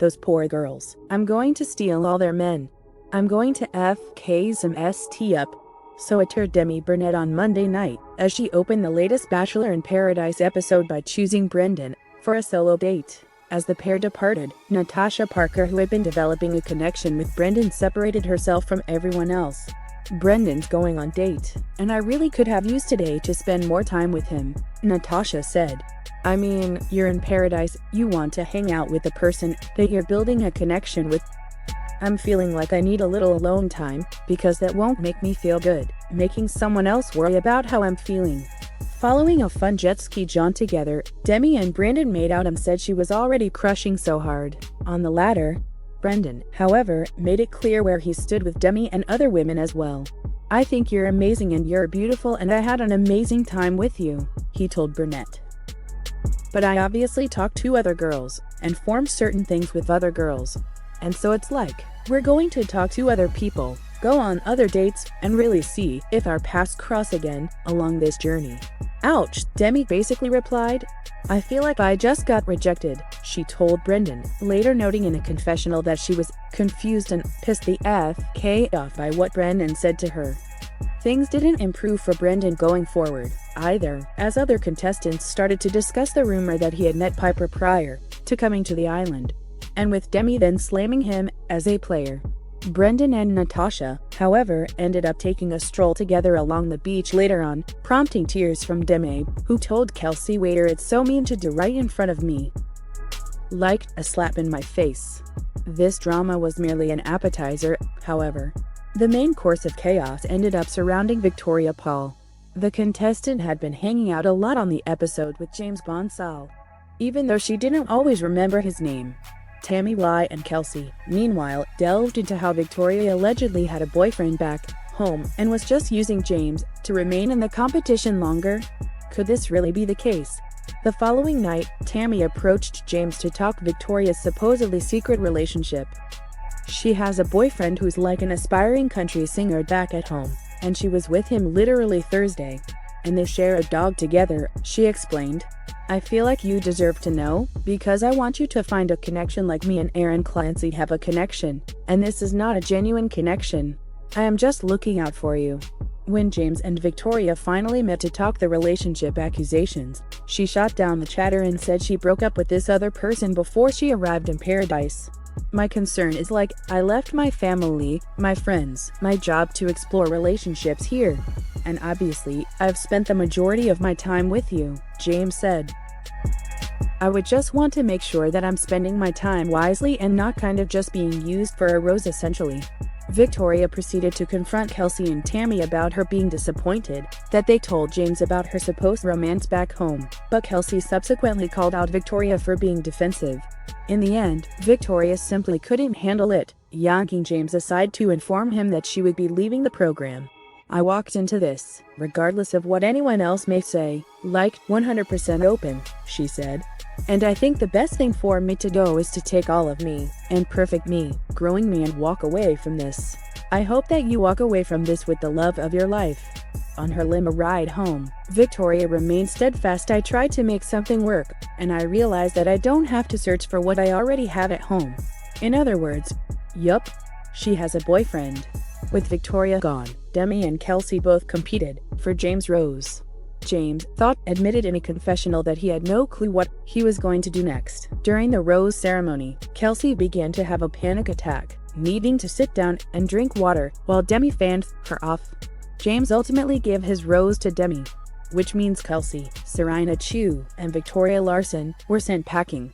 Those poor girls. I'm going to steal all their men. I'm going to FK some ST up. So it told Demi Burnett on Monday night, as she opened the latest Bachelor in Paradise episode by choosing Brendon for a solo date. As the pair departed, Natasha Parker, who had been developing a connection with Brendon, separated herself from everyone else. Brendon's going on date, and I really could have used today to spend more time with him, Natasha said. I mean, you're in paradise, you want to hang out with the person that you're building a connection with. I'm feeling like I need a little alone time, because that won't make me feel good, making someone else worry about how I'm feeling. Following a fun jet ski jaunt together, Demi and Brendon made out and said she was already crushing so hard on the latter. Brendon, however, made it clear where he stood with Demi and other women as well. I think you're amazing and you're beautiful and I had an amazing time with you, he told Burnett. But I obviously talked to other girls, and formed certain things with other girls. And so it's like, we're going to talk to other people, go on other dates, and really see if our paths cross again along this journey. Ouch, Demi basically replied. I feel like I just got rejected, she told Brendon, later noting in a confessional that she was confused and pissed the FK off by what Brendon said to her. Things didn't improve for Brendon going forward, either, as other contestants started to discuss the rumor that he had met Piper prior to coming to the island, and with Demi then slamming him as a player. Brendon and Natasha, however, ended up taking a stroll together along the beach later on, prompting tears from Demi, who told Kelsey Waiter, "It's so mean to do right in front of me. Like a slap in my face." This drama was merely an appetizer, however. The main course of chaos ended up surrounding Victoria Paul. The contestant had been hanging out a lot on the episode with James Bonsall, even though she didn't always remember his name. Tammy Y and Kelsey, meanwhile, delved into how Victoria allegedly had a boyfriend back home and was just using James to remain in the competition longer. Could this really be the case? The following night, Tammy approached James to talk Victoria's supposedly secret relationship. She has a boyfriend who's like an aspiring country singer back at home, and she was with him literally Thursday. And they share a dog together, she explained. I feel like you deserve to know, because I want you to find a connection like me and Aaron Clancy have a connection, and this is not a genuine connection. I am just looking out for you. When James and Victoria finally met to talk the relationship accusations, she shot down the chatter and said she broke up with this other person before she arrived in paradise. My concern is like, I left my family, my friends, my job to explore relationships here. And obviously, I've spent the majority of my time with you, James said. I would just want to make sure that I'm spending my time wisely and not kind of just being used for a rose essentially. Victoria proceeded to confront Kelsey and Tammy about her being disappointed that they told James about her supposed romance back home, but Kelsey subsequently called out Victoria for being defensive. In the end, Victoria simply couldn't handle it, yanking James aside to inform him that she would be leaving the program. I walked into this, regardless of what anyone else may say, like 100% open, she said. And I think the best thing for me to do is to take all of me, and perfect me, growing me, and walk away from this. I hope that you walk away from this with the love of your life. On her limo ride home, Victoria remained steadfast. I tried to make something work, and I realized that I don't have to search for what I already have at home. In other words, yup, she has a boyfriend. With Victoria gone, Demi and Kelsey both competed for James' rose. James admitted in a confessional that he had no clue what he was going to do next. During the rose ceremony, Kelsey began to have a panic attack, needing to sit down and drink water while Demi fanned her off. James ultimately gave his rose to Demi, which means Kelsey, Serena Chu, and Victoria Larson were sent packing.